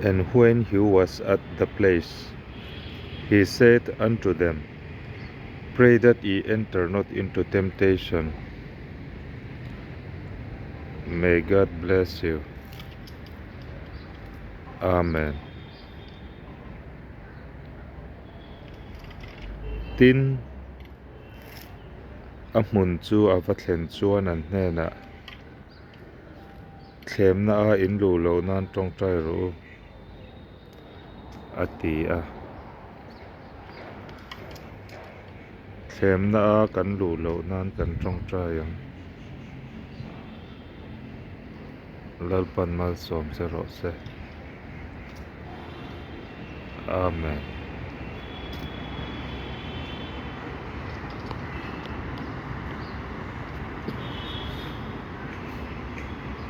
And when he was at the place, he said unto them, Pray that ye enter not into temptation. May God bless you. Amen. Tin a hmun chu a va thlen chuan an hnenah thlemna a in lu lo nan tawng trai ru a ti a thlemna a kan lu lo nan kan tawng trai ang lalpan malsawm se rawh se. Amen.